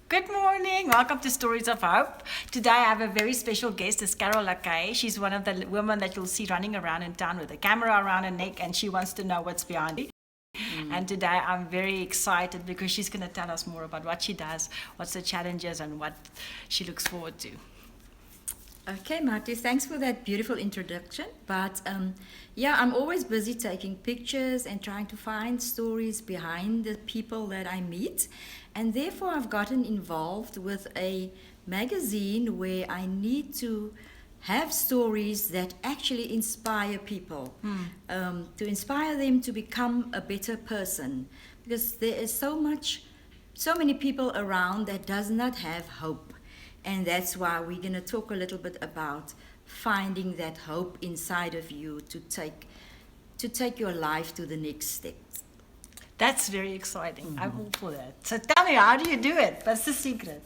Good morning. Welcome to Stories of Hope. Today I have a very special guest, is Carol Lakay. She's one of the women that you'll see running around in town with a camera around her neck, and she wants to know what's behind it. And today I'm very excited because she's going to tell us more about what she does, what's the challenges, and what she looks forward to. Okay, Marthie, thanks for that beautiful introduction. But I'm always busy taking pictures and trying to find stories behind the people that I meet. And therefore, I've gotten involved with a magazine where I need to have stories that actually inspire people, to inspire them to become a better person. Because there is so many people around that does not have hope. And that's why we're going to talk a little bit about finding that hope inside of you to take your life to the next step. That's very exciting. I'm all for that. So tell me, how do you do it? What's the secret?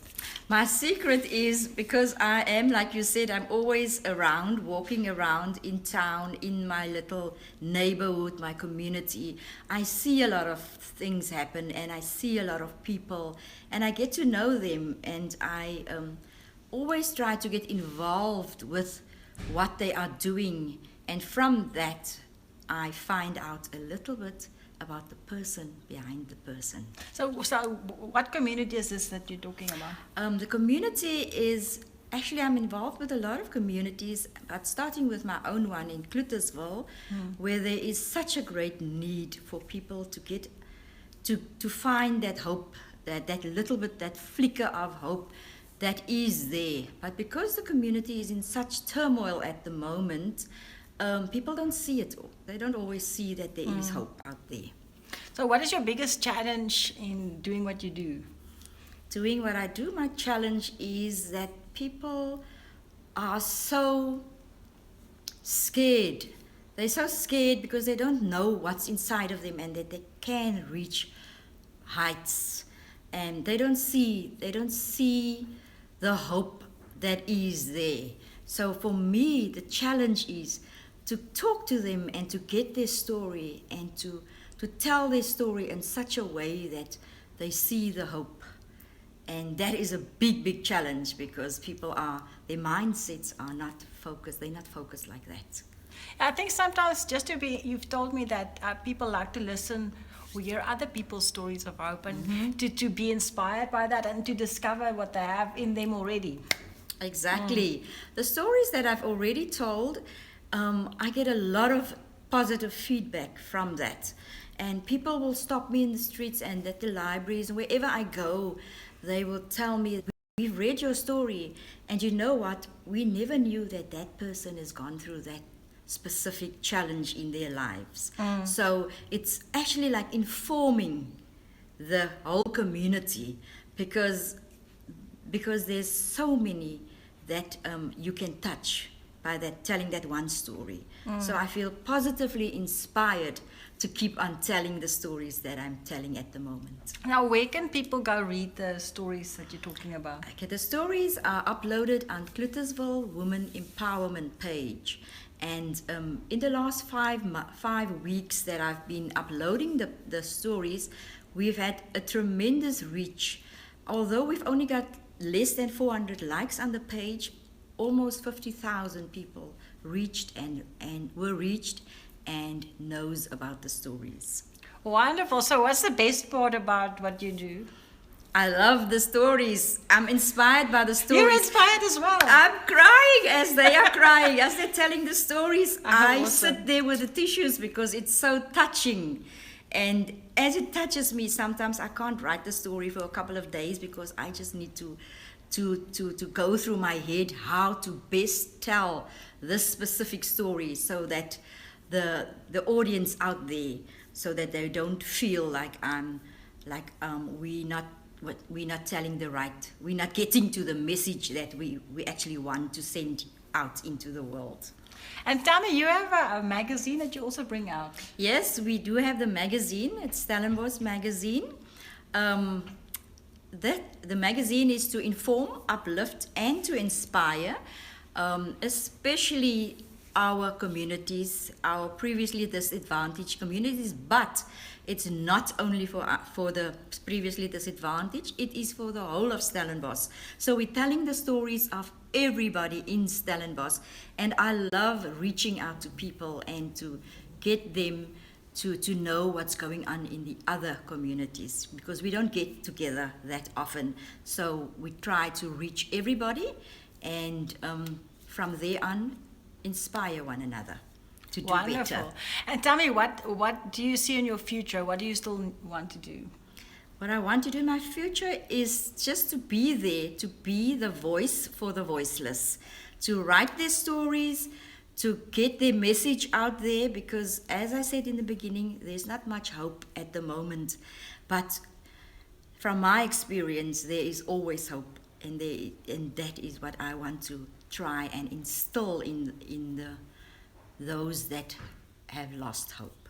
My secret is because I am, like you said, I'm always around, walking around in town, in my little neighborhood, my community. I see a lot of things happen and I see a lot of people and I get to know them, and I always try to get involved with what they are doing, and from that I find out a little bit about the person behind the person. So what community is this that you're talking about? The community is, actually I'm involved with a lot of communities, but starting with my own one in Cloetesville, where there is such a great need for people to get to find that hope, that little bit, that flicker of hope that is there. But because the community is in such turmoil at the moment, people don't see it all. They don't always see that there is hope out there. So what is your biggest challenge in doing what you do? Doing what I do, my challenge is that people are so scared. They're so scared because they don't know what's inside of them and that they can reach heights. And they don't see the hope that is there. So for me, the challenge is to talk to them and to get their story and to tell their story in such a way that they see the hope. And that is a big, big challenge because their mindsets are not focused. They're not focused like that. I think sometimes you've told me that people like to listen or hear other people's stories of hope and to be inspired by that and to discover what they have in them already. Exactly. The stories that I've already told, I get a lot of positive feedback from that. And people will stop me in the streets and at the libraries, and wherever I go, they will tell me, we've read your story, and you know what? We never knew that person has gone through that specific challenge in their lives. So it's actually like informing the whole community because there's so many that you can touch by telling that one story. So I feel positively inspired to keep on telling the stories that I'm telling at the moment. Now, where can people go read the stories that you're talking about? Okay, the stories are uploaded on Cloetesville Women Empowerment page. And in the last 5 weeks that I've been uploading the stories, we've had a tremendous reach. Although we've only got less than 400 likes on the page, almost 50,000 people were reached and knows about the stories. Wonderful. So what's the best part about what you do? I love the stories. I'm inspired by the stories. You're inspired as well. I'm crying as they are crying. As they're telling the stories, I awesome. sit there with the tissues because it's so touching. And as it touches me, sometimes I can't write the story for a couple of days because I just need to go through my head how to best tell this specific story so that the audience out there, so that they don't feel like we're not telling the right, we're not getting to the message that we actually want to send out into the world. And tell me, you have a magazine that you also bring out. Yes, we do have the magazine. It's Stellenbosch magazine. The magazine is to inform, uplift, and to inspire, especially our communities, our previously disadvantaged communities, but It's not only for the previously disadvantaged, it is for the whole of Stellenbosch. So we're telling the stories of everybody in Stellenbosch, and I love reaching out to people and to get them to know what's going on in the other communities, because we don't get together that often. So we try to reach everybody, and from there on, inspire one another to do better. Wonderful. And tell me, what do you see in your future? What do you still want to do? What I want to do in my future is just to be there, to be the voice for the voiceless, to write their stories, to get their message out there, because as I said in the beginning, there's not much hope at the moment. But from my experience, there is always hope, and that is what I want to try and instill in those that have lost hope.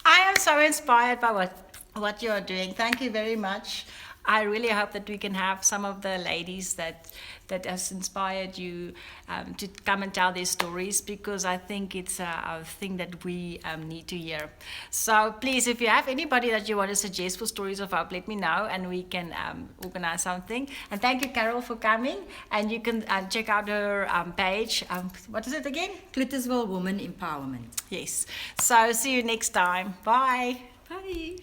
I am so inspired by what you're doing. Thank you very much. I really hope that we can have some of the ladies that has inspired you to come and tell their stories, because I think it's a thing that we need to hear. So please, if you have anybody that you want to suggest for Stories of Hope, let me know and we can organize something. And thank you, Carol, for coming. And you can check out her page. What is it again? Cloetesville Women Empowerment. Yes. So see you next time. Bye. Bye.